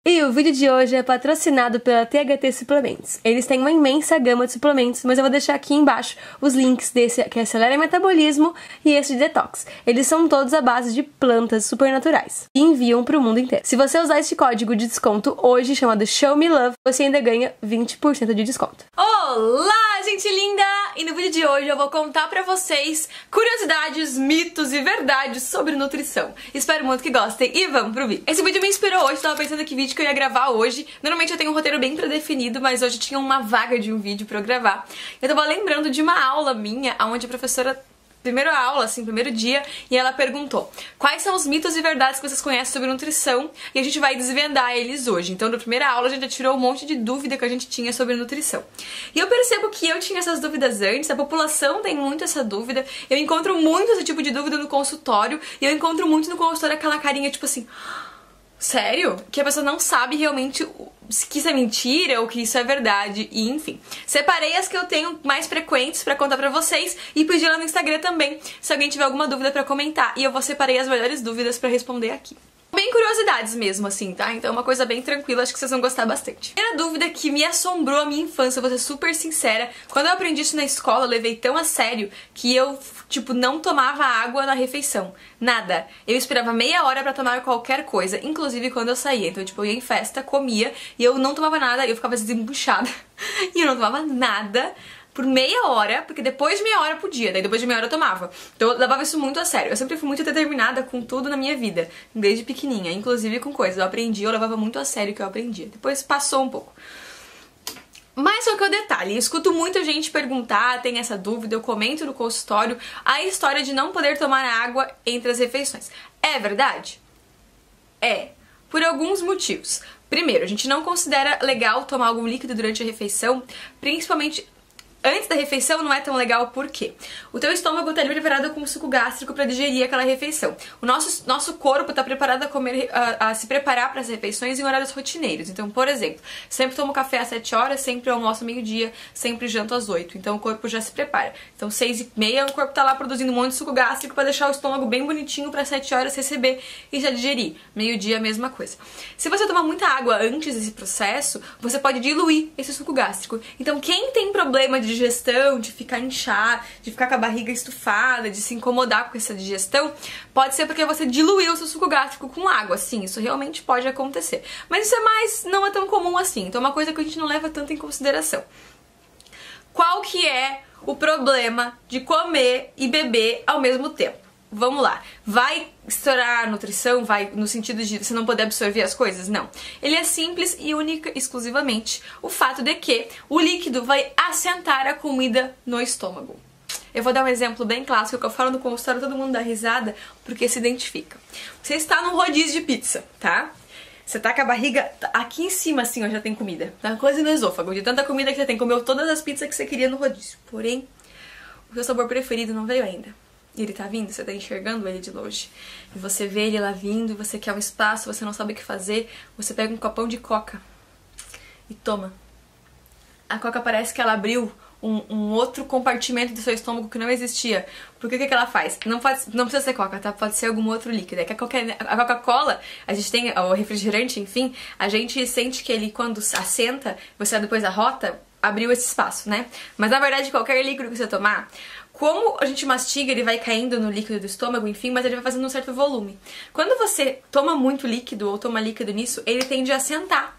E o vídeo de hoje é patrocinado pela THT Suplementos. Eles têm uma imensa gama de suplementos, mas eu vou deixar aqui embaixo os links desse que acelera o metabolismo e esse de detox. Eles são todos à base de plantas supernaturais e enviam para o mundo inteiro. Se você usar este código de desconto hoje, chamado Show Me Love, você ainda ganha 20% de desconto. Olá, gente linda! E no vídeo de hoje eu vou contar pra vocês curiosidades, mitos e verdades sobre nutrição. Espero muito que gostem e vamos pro vídeo. Esse vídeo me inspirou hoje, tava pensando que vídeo que eu ia gravar hoje. Normalmente eu tenho um roteiro bem predefinido, mas hoje tinha uma vaga de um vídeo pra eu gravar. Eu tava lembrando de uma aula minha, onde a professora... primeira aula, assim, primeiro dia, e ela perguntou: quais são os mitos e verdades que vocês conhecem sobre nutrição? E a gente vai desvendar eles hoje. Então, na primeira aula, a gente já tirou um monte de dúvida que a gente tinha sobre nutrição. E eu percebo que eu tinha essas dúvidas antes, a população tem muito essa dúvida, eu encontro muito esse tipo de dúvida no consultório, e eu encontro muito no consultório aquela carinha, tipo assim... sério? Que a pessoa não sabe realmente que isso é mentira ou que isso é verdade, e enfim. Separei as que eu tenho mais frequentes pra contar pra vocês e pedi lá no Instagram também, se alguém tiver alguma dúvida pra comentar. E eu vou separei as melhores dúvidas pra responder aqui. Bem curiosidades mesmo, assim, tá? Então é uma coisa bem tranquila, acho que vocês vão gostar bastante. A primeira dúvida que me assombrou a minha infância, eu vou ser super sincera, quando eu aprendi isso na escola, eu levei tão a sério que eu, tipo, não tomava água na refeição. Nada. Eu esperava meia hora pra tomar qualquer coisa, inclusive quando eu saía. Então, tipo, eu ia em festa, comia, e eu não tomava nada, eu ficava desembuchada, e eu não tomava nada por meia hora, porque depois de meia hora podia, daí depois de meia hora eu tomava. Então eu levava isso muito a sério. Eu sempre fui muito determinada com tudo na minha vida, desde pequenininha, inclusive com coisas. Eu aprendi, eu levava muito a sério o que eu aprendia. Depois passou um pouco. Mas só que o detalhe, eu escuto muita gente perguntar, tem essa dúvida, eu comento no consultório, a história de não poder tomar água entre as refeições. É verdade? É. Por alguns motivos. Primeiro, a gente não considera legal tomar algum líquido durante a refeição, principalmente... antes da refeição não é tão legal porque o teu estômago está preparado com suco gástrico para digerir aquela refeição. O nosso corpo está preparado a comer, a se preparar para as refeições em horários rotineiros. Então, por exemplo, sempre tomo café às 7 horas, sempre almoço meio-dia, sempre janto às 8. Então o corpo já se prepara. Então 6h30 o corpo está lá produzindo um monte de suco gástrico para deixar o estômago bem bonitinho para 7 horas receber e já digerir. Meio-dia a mesma coisa. Se você tomar muita água antes desse processo, você pode diluir esse suco gástrico. Então quem tem problema de digestão, de ficar inchar, de ficar com a barriga estufada, de se incomodar com essa digestão, pode ser porque você diluiu o seu suco gástrico com água. Sim, isso realmente pode acontecer. Mas isso não é tão comum assim, então é uma coisa que a gente não leva tanto em consideração. Qual que é o problema de comer e beber ao mesmo tempo? Vamos lá, vai estourar a nutrição? Vai no sentido de você não poder absorver as coisas? Não. Ele é simples e única, exclusivamente, o fato de que o líquido vai assentar a comida no estômago. Eu vou dar um exemplo bem clássico que eu falo no consultório, todo mundo dá risada porque se identifica. Você está num rodízio de pizza, tá? Você tá com a barriga aqui em cima, assim, ó, já tem comida. Tá quase no esôfago, de tanta comida que você tem. Comeu todas as pizzas que você queria no rodízio. Porém, o seu sabor preferido não veio ainda. E ele tá vindo, você tá enxergando ele de longe. E você vê ele lá vindo, e você quer um espaço, você não sabe o que fazer. Você pega um copão de coca e toma. A coca parece que ela abriu um outro compartimento do seu estômago que não existia. Porque o que ela faz? Não precisa ser coca, tá? Pode ser algum outro líquido. É que a Coca-Cola, a gente tem o refrigerante, enfim, a gente sente que ele, quando assenta, você depois arrota, abriu esse espaço, né? Mas na verdade, qualquer líquido que você tomar, como a gente mastiga, ele vai caindo no líquido do estômago, enfim, mas ele vai fazendo um certo volume. Quando você toma muito líquido ou toma líquido nisso, ele tende a assentar.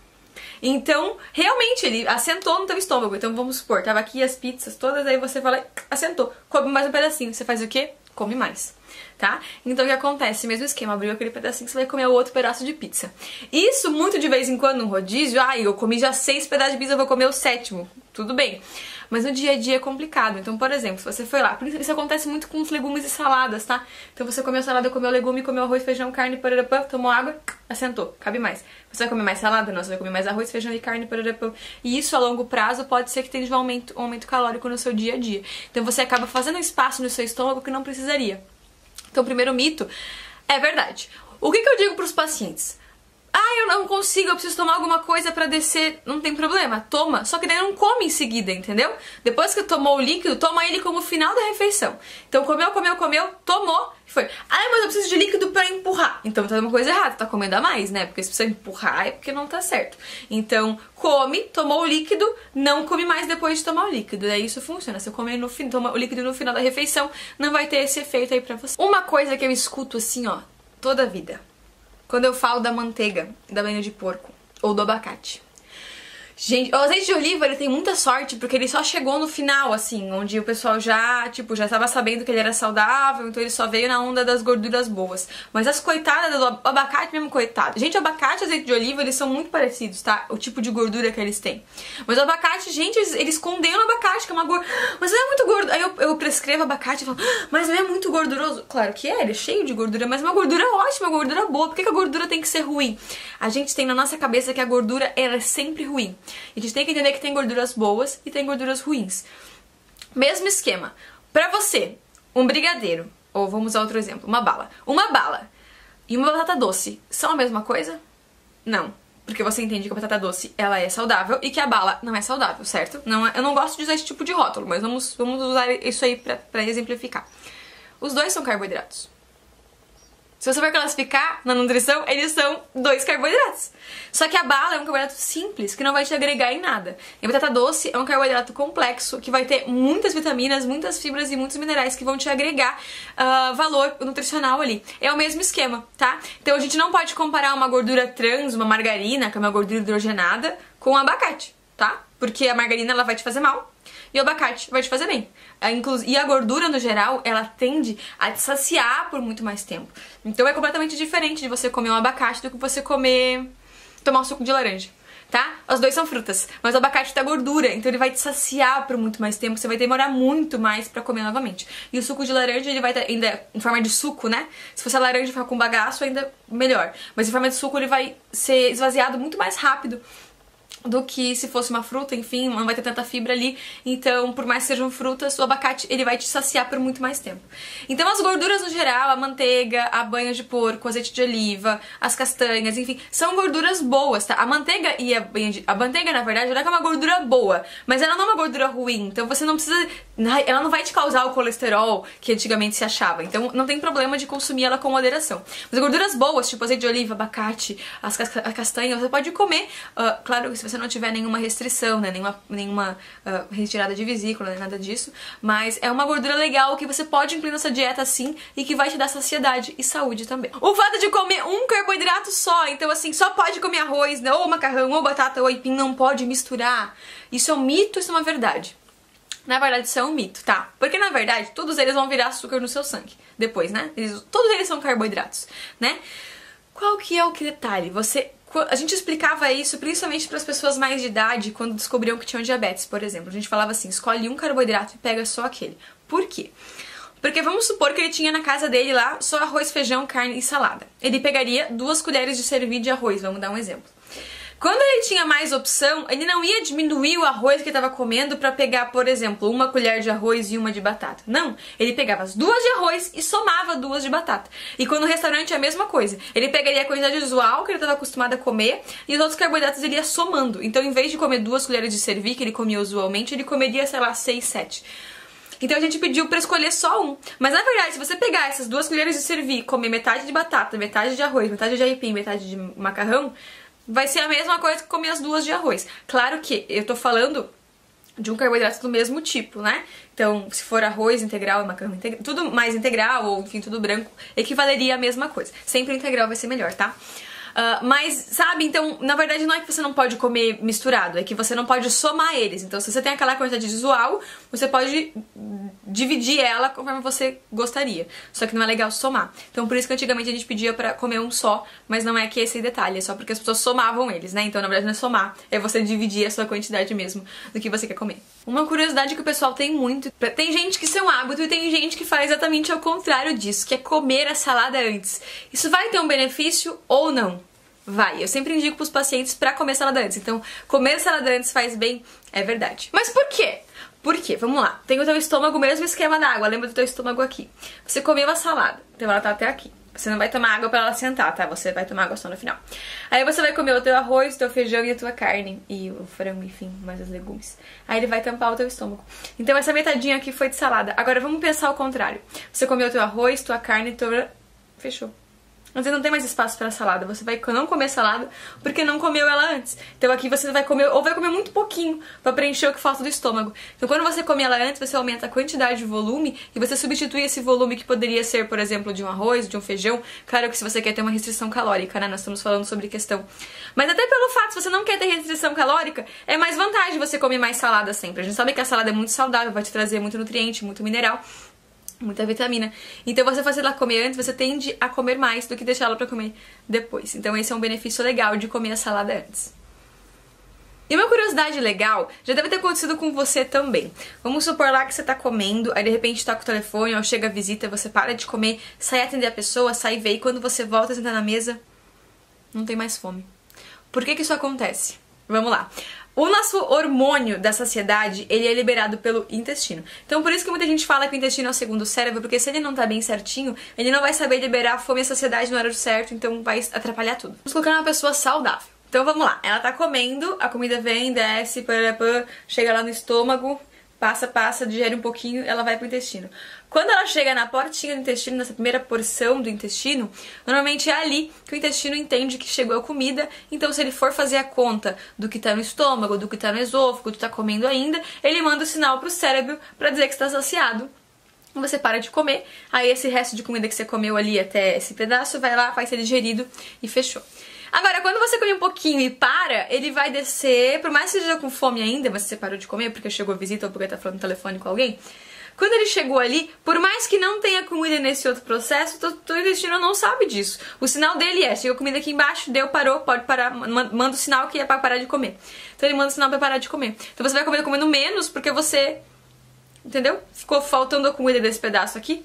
Então, realmente, ele assentou no teu estômago. Então, vamos supor, tava aqui as pizzas todas, aí você fala, assentou, come mais um pedacinho. Você faz o quê? Come mais, tá? Então, o que acontece? Mesmo esquema, abriu aquele pedacinho, você vai comer o outro pedaço de pizza. Isso, muito de vez em quando, no rodízio, eu comi já 6 pedaços de pizza, eu vou comer o 7º. Tudo bem. Mas no dia a dia é complicado. Então, por exemplo, se você foi lá, isso acontece muito com os legumes e saladas, tá? Então você comeu salada, comeu legume, comeu arroz, feijão, carne, pararapã, tomou água, assentou, cabe mais. Você vai comer mais salada? Não, você vai comer mais arroz, feijão e carne, pararapã. E isso a longo prazo pode ser que tenha um aumento calórico no seu dia a dia. Então você acaba fazendo espaço no seu estômago que não precisaria. Então o primeiro mito é verdade. O que eu digo pros pacientes? eu não consigo, eu preciso tomar alguma coisa pra descer. Não tem problema, toma. Só que daí não come em seguida, entendeu? Depois que tomou o líquido, toma ele como final da refeição. Então comeu, tomou e foi. Ah, mas eu preciso de líquido pra empurrar. Então tá uma coisa errada, tá comendo a mais, né? Porque se precisa empurrar é porque não tá certo. Então come, tomou o líquido, não come mais depois de tomar o líquido. Daí isso funciona. Se eu comer no fim, toma o líquido no final da refeição, não vai ter esse efeito aí pra você. Uma coisa que eu escuto assim, ó, toda a vida, quando eu falo da manteiga, da banha de porco ou do abacate. Gente, o azeite de oliva, ele tem muita sorte porque ele só chegou no final, assim, onde o pessoal já, tipo, já tava sabendo que ele era saudável, então ele só veio na onda das gorduras boas. Mas as coitadas do abacate mesmo, coitado. Gente, o abacate e o azeite de oliva, eles são muito parecidos, tá? O tipo de gordura que eles têm. Mas o abacate, gente, eles condenam o abacate, que é uma gordura. Mas não é muito gordo. Aí eu prescrevo abacate e falo, mas não é muito gorduroso. Claro que é, ele é cheio de gordura, mas é uma gordura ótima, uma gordura boa. Por que a gordura tem que ser ruim? A gente tem na nossa cabeça que a gordura, ela é sempre ruim. A gente tem que entender que tem gorduras boas e tem gorduras ruins. Mesmo esquema. Pra você, um brigadeiro, ou vamos usar outro exemplo, uma bala. Uma bala e uma batata doce são a mesma coisa? Não. Porque você entende que a batata doce, ela é saudável e que a bala não é saudável, certo? Não, eu não gosto de usar esse tipo de rótulo, mas vamos usar isso aí pra exemplificar. Os dois são carboidratos. Se você for classificar na nutrição, eles são 2 carboidratos. Só que a bala é um carboidrato simples, que não vai te agregar em nada. E a batata doce é um carboidrato complexo, que vai ter muitas vitaminas, muitas fibras e muitos minerais que vão te agregar valor nutricional ali. É o mesmo esquema, tá? Então a gente não pode comparar uma gordura trans, uma margarina, que é uma gordura hidrogenada, com abacate, tá? Porque a margarina, ela vai te fazer mal. E o abacate vai te fazer bem. E a gordura, no geral, ela tende a te saciar por muito mais tempo. Então é completamente diferente de você comer um abacate do que você tomar um suco de laranja, tá? Os dois são frutas, mas o abacate tem gordura, então ele vai te saciar por muito mais tempo, você vai demorar muito mais pra comer novamente. E o suco de laranja, ele vai estar ainda em forma de suco, né? Se fosse a laranja ficar com bagaço, ainda melhor. Mas em forma de suco, ele vai ser esvaziado muito mais rápido do que se fosse uma fruta, enfim, não vai ter tanta fibra ali. Então, por mais que sejam frutas, o abacate, ele vai te saciar por muito mais tempo. Então, as gorduras no geral, a manteiga, a banha de porco, o azeite de oliva, as castanhas, enfim, são gorduras boas, tá? A manteiga e a manteiga, na verdade, ela é uma gordura boa, mas ela não é uma gordura ruim. Então, você não precisa... Ela não vai te causar o colesterol que antigamente se achava. Então, não tem problema de consumir ela com moderação. Mas gorduras boas, tipo azeite de oliva, abacate, as castanhas, você pode comer. Claro, se você não tiver nenhuma restrição, né, nenhuma retirada de vesícula, nem nada disso, mas é uma gordura legal que você pode incluir na sua dieta sim e que vai te dar saciedade e saúde também. O fato de comer um carboidrato só, então assim, só pode comer arroz, né, ou macarrão, ou batata, ou aipim, não pode misturar. Isso é um mito, isso é uma verdade. Na verdade, isso é um mito, tá? Porque, na verdade, todos eles vão virar açúcar no seu sangue depois, né? Todos eles são carboidratos, né? Qual que é o detalhe? A gente explicava isso principalmente para as pessoas mais de idade quando descobriam que tinham diabetes, por exemplo. A gente falava assim, escolhe um carboidrato e pega só aquele. Por quê? Porque vamos supor que ele tinha na casa dele lá só arroz, feijão, carne e salada. Ele pegaria 2 colheres de servir de arroz, vamos dar um exemplo. Quando ele tinha mais opção, ele não ia diminuir o arroz que ele estava comendo para pegar, por exemplo, 1 colher de arroz e 1 de batata. Não, ele pegava as 2 de arroz e somava 2 de batata. E quando no restaurante é a mesma coisa. Ele pegaria a quantidade usual que ele estava acostumado a comer e os outros carboidratos ele ia somando. Então, em vez de comer 2 colheres de servir, que ele comia usualmente, ele comeria, sei lá, 6, 7. Então a gente pediu pra escolher só um. Mas na verdade, se você pegar essas 2 colheres de servir, comer metade de batata, metade de arroz, metade de aipim, metade de macarrão, vai ser a mesma coisa que comer as 2 de arroz. Claro que eu tô falando de um carboidrato do mesmo tipo, né? Então, se for arroz integral e macarrão integral, tudo mais integral, ou enfim, tudo branco, equivaleria a mesma coisa. Sempre o integral vai ser melhor, tá? Mas, sabe, então, na verdade não é que você não pode comer misturado, é que você não pode somar eles. Então, se você tem aquela quantidade usual, você pode dividir ela conforme você gostaria. Só que não é legal somar. Então, por isso que antigamente a gente pedia pra comer um só, mas não é que esse detalhe, é só porque as pessoas somavam eles, né? Então, na verdade, não é somar, é você dividir a sua quantidade mesmo do que você quer comer. Uma curiosidade que o pessoal tem muito, tem gente que isso é um hábito e tem gente que faz exatamente ao contrário disso, que é comer a salada antes. Isso vai ter um benefício ou não? Vai, eu sempre indico pros pacientes pra comer salada antes. Então, comer salada antes faz bem, é verdade. Mas por quê? Por quê? Vamos lá. Tem o teu estômago, mesmo esquema da água. Lembra do teu estômago aqui. Você comeu a salada, então ela tá até aqui. Você não vai tomar água pra ela sentar, tá? Você vai tomar água só no final. Aí você vai comer o teu arroz, o teu feijão e a tua carne. E o frango, enfim, mais os legumes. Aí ele vai tampar o teu estômago. Então essa metadinha aqui foi de salada. Agora vamos pensar ao contrário. Você comeu o teu arroz, tua carne, fechou. Você não tem mais espaço para salada, você vai não comer salada porque não comeu ela antes. Então aqui você vai comer, ou vai comer muito pouquinho para preencher o que falta do estômago. Então quando você come ela antes, você aumenta a quantidade de volume e você substitui esse volume que poderia ser, por exemplo, de um arroz, de um feijão. Claro que se você quer ter uma restrição calórica, né? Nós estamos falando sobre questão. Mas até pelo fato, se você não quer ter restrição calórica, é mais vantagem você comer mais salada sempre. A gente sabe que a salada é muito saudável, vai te trazer muito nutriente, muito mineral, muita vitamina. Então você fazer ela comer antes, você tende a comer mais do que deixar ela pra comer depois. Então esse é um benefício legal de comer a salada antes. E uma curiosidade legal, já deve ter acontecido com você também. Vamos supor lá que você tá comendo, aí de repente tá com o telefone, ou chega a visita, você para de comer, sai atender a pessoa, sai ver, e quando você volta a sentar na mesa, não tem mais fome. Por que isso acontece? Vamos lá. O nosso hormônio da saciedade, ele é liberado pelo intestino. Então por isso que muita gente fala que o intestino é o segundo cérebro, porque se ele não tá bem certinho, ele não vai saber liberar a fome e a saciedade no horário certo, então vai atrapalhar tudo. Vamos colocar uma pessoa saudável. Então vamos lá, ela tá comendo, a comida vem, desce, chega lá no estômago, passa, digere um pouquinho, ela vai pro intestino. Quando ela chega na portinha do intestino, nessa primeira porção do intestino, normalmente é ali que o intestino entende que chegou a comida, então se ele for fazer a conta do que tá no estômago, do que tá no esôfago, do que tá comendo ainda, ele manda o sinal pro cérebro pra dizer que está saciado. Você para de comer, aí esse resto de comida que você comeu ali até esse pedaço vai lá, vai ser digerido e fechou. Agora, quando você come um pouquinho e para, ele vai descer, por mais que você esteja com fome ainda, mas você parou de comer porque chegou a visita ou porque tá falando no telefone com alguém, quando ele chegou ali, por mais que não tenha comida nesse outro processo, o teu intestino não sabe disso. O sinal dele é, chegou comida aqui embaixo, deu, parou, pode parar, manda o sinal que é pra parar de comer. Então ele manda o sinal pra parar de comer. Então você vai comendo menos porque você, entendeu? Ficou faltando a comida desse pedaço aqui.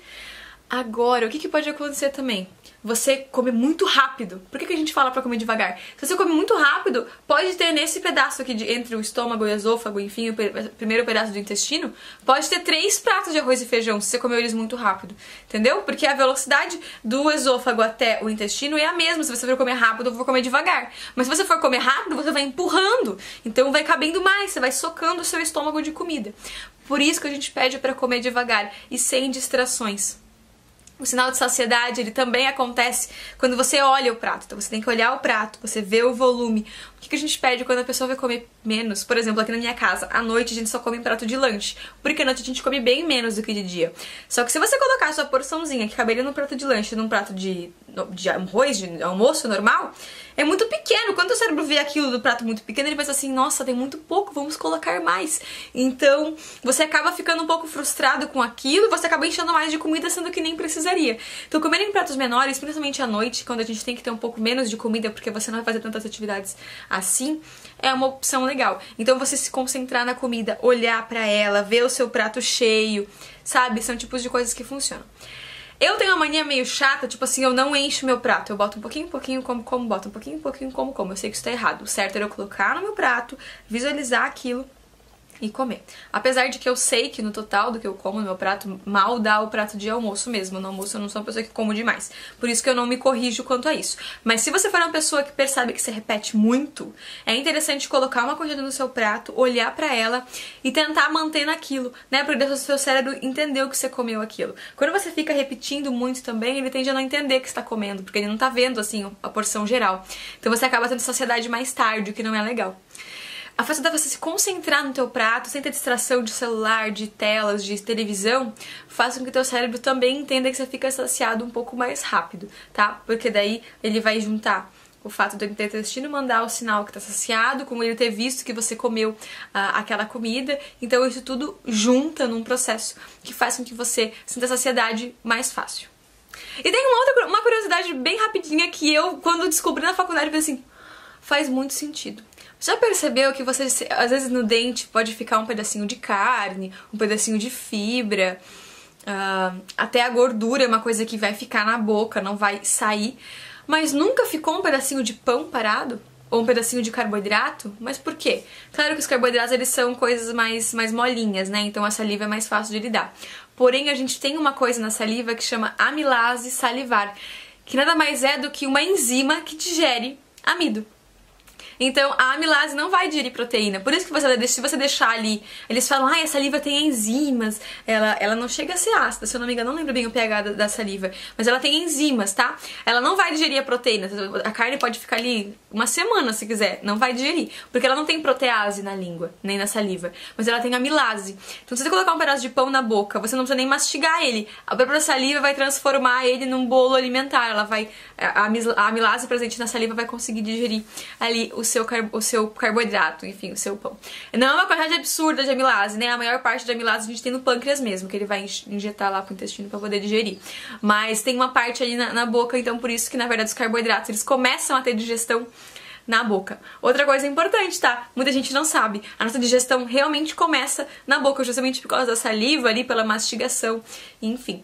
Agora, o que pode acontecer também? Você come muito rápido. Por que a gente fala pra comer devagar? Se você come muito rápido, pode ter nesse pedaço aqui entre o estômago e o esôfago, enfim, o primeiro pedaço do intestino, pode ter 3 pratos de arroz e feijão se você comeu eles muito rápido. Entendeu? Porque a velocidade do esôfago até o intestino é a mesma. Se você for comer rápido ou for comer devagar. Mas se você for comer rápido, você vai empurrando. Então vai cabendo mais, você vai socando o seu estômago de comida. Por isso que a gente pede pra comer devagar e sem distrações. O sinal de saciedade, ele também acontece quando você olha o prato. Então você tem que olhar o prato, você vê o volume. O que a gente pede quando a pessoa vai comer menos? Por exemplo, aqui na minha casa, à noite a gente só come prato de lanche, porque à noite a gente come bem menos do que de dia. Só que se você colocar a sua porçãozinha, que caberia num prato de lanche, num prato de arroz, de almoço normal, é muito pequeno. Quando o cérebro vê aquilo do prato muito pequeno, ele pensa assim, nossa, tem muito pouco, vamos colocar mais. Então, você acaba ficando um pouco frustrado com aquilo, você acaba enchendo mais de comida, sendo que nem precisaria. Então, comer em pratos menores, principalmente à noite, quando a gente tem que ter um pouco menos de comida, porque você não vai fazer tantas atividades assim, é uma opção legal. Então, você se concentrar na comida, olhar pra ela, ver o seu prato cheio, sabe? São tipos de coisas que funcionam. Eu tenho uma mania meio chata, tipo assim, eu não encho meu prato. Eu boto um pouquinho, como, boto um pouquinho, como. Eu sei que isso tá errado. O certo era eu colocar no meu prato, visualizar aquilo e comer. Apesar de que eu sei que no total do que eu como no meu prato, mal dá o prato de almoço mesmo. No almoço eu não sou uma pessoa que como demais. Por isso que eu não me corrijo quanto a isso. Mas se você for uma pessoa que percebe que você repete muito, é interessante colocar uma quantidade no seu prato, olhar pra ela e tentar manter naquilo, né? Porque o seu cérebro entendeu que você comeu aquilo. Quando você fica repetindo muito também, ele tende a não entender que você tá comendo, porque ele não tá vendo, assim, a porção geral. Então você acaba tendo saciedade mais tarde, o que não é legal. A fato de você se concentrar no teu prato, sem ter distração de celular, de telas, de televisão, faz com que o teu cérebro também entenda que você fica saciado um pouco mais rápido, tá? Porque daí ele vai juntar o fato do intestino mandar o sinal que tá saciado, com ele ter visto que você comeu aquela comida. Então isso tudo junta num processo que faz com que você sinta saciedade mais fácil. E tem uma curiosidade bem rapidinha que eu, quando descobri na faculdade, pensei assim, faz muito sentido. Já percebeu que você, às vezes no dente pode ficar um pedacinho de carne, um pedacinho de fibra, até a gordura é uma coisa que vai ficar na boca, não vai sair, mas nunca ficou um pedacinho de pão parado? Ou um pedacinho de carboidrato? Mas por quê? Claro que os carboidratos eles são coisas mais molinhas, né? Então a saliva é mais fácil de lidar. Porém, a gente tem uma coisa na saliva que chama amilase salivar, que nada mais é do que uma enzima que digere amido. Então, a amilase não vai digerir proteína. Por isso que se você deixar ali, eles falam, a saliva tem enzimas. Ela não chega a ser ácida, se eu não me engano, não lembro bem o pH da saliva. Mas ela tem enzimas, tá? Ela não vai digerir a proteína. A carne pode ficar ali uma semana, se quiser. Não vai digerir. Porque ela não tem protease na língua, nem na saliva. Mas ela tem amilase. Então, se você colocar um pedaço de pão na boca, você não precisa nem mastigar ele. A própria saliva vai transformar ele num bolo alimentar. A amilase presente na saliva vai conseguir digerir ali o seu carboidrato, enfim, o seu pão. Não é uma quantidade absurda de amilase, né? A maior parte de amilase a gente tem no pâncreas mesmo, que ele vai injetar lá pro intestino pra poder digerir. Mas tem uma parte ali na boca, então por isso que, na verdade, os carboidratos, eles começam a ter digestão na boca. Outra coisa importante, tá? Muita gente não sabe. A nossa digestão realmente começa na boca, justamente por causa da saliva ali, pela mastigação, enfim.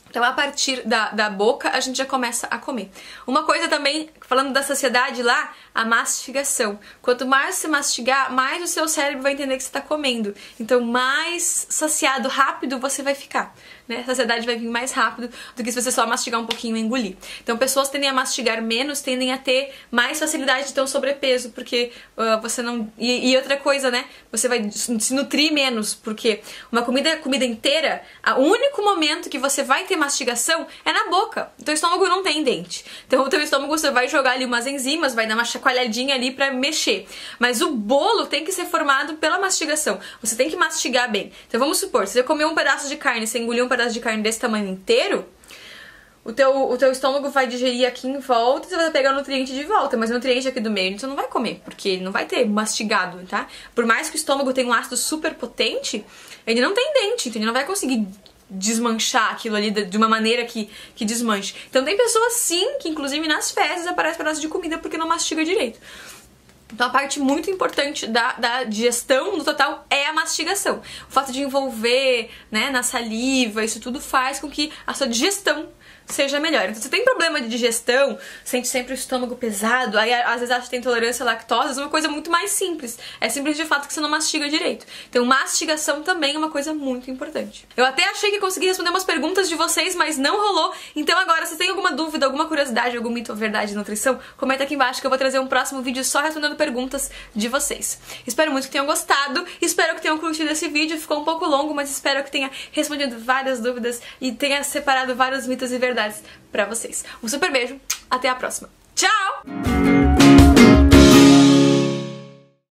Então, a partir da boca, a gente já começa a comer. Uma coisa também, falando da saciedade lá, a mastigação. Quanto mais você mastigar, mais o seu cérebro vai entender que você está comendo. Então, mais saciado, rápido você vai ficar, né? A saciedade vai vir mais rápido do que se você só mastigar um pouquinho e engolir. Então, pessoas tendem a mastigar menos, tendem a ter mais facilidade de ter um sobrepeso, porque você não... E outra coisa, né? Você vai se nutrir menos, porque uma comida inteira, o único momento que você vai ter mastigação é na boca. O teu estômago não tem dente. Então, o teu estômago, você vai jogar ali umas enzimas, vai dar uma chacoalhadinha ali pra mexer. Mas o bolo tem que ser formado pela mastigação. Você tem que mastigar bem. Então, vamos supor, se você comer um pedaço de carne, você engoliu um pedaço de carne desse tamanho inteiro, o teu estômago vai digerir aqui em volta e você vai pegar o nutriente de volta, mas o nutriente aqui do meio você não vai comer, porque não vai ter mastigado, tá? Por mais que o estômago tenha um ácido super potente, ele não tem dente, então ele não vai conseguir desmanchar aquilo ali de uma maneira que desmanche. Então tem pessoas sim que inclusive nas fezes aparece pedaço de comida porque não mastiga direito. Então a parte muito importante da digestão no total é a mastigação. O fato de envolver, né, na saliva, isso tudo faz com que a sua digestão seja melhor. Então, se você tem problema de digestão, sente sempre o estômago pesado, aí às vezes acha que tem intolerância à lactose, é uma coisa muito mais simples. É simples de fato que você não mastiga direito. Então, mastigação também é uma coisa muito importante. Eu até achei que consegui responder umas perguntas de vocês, mas não rolou. Então agora, se tem alguma dúvida, alguma curiosidade, algum mito ou verdade de nutrição, comenta aqui embaixo que eu vou trazer um próximo vídeo só respondendo perguntas de vocês. Espero muito que tenham gostado, espero que tenham curtido esse vídeo, ficou um pouco longo, mas espero que tenha respondido várias dúvidas e tenha separado vários mitos e verdades pra vocês. Um super beijo, até a próxima. Tchau!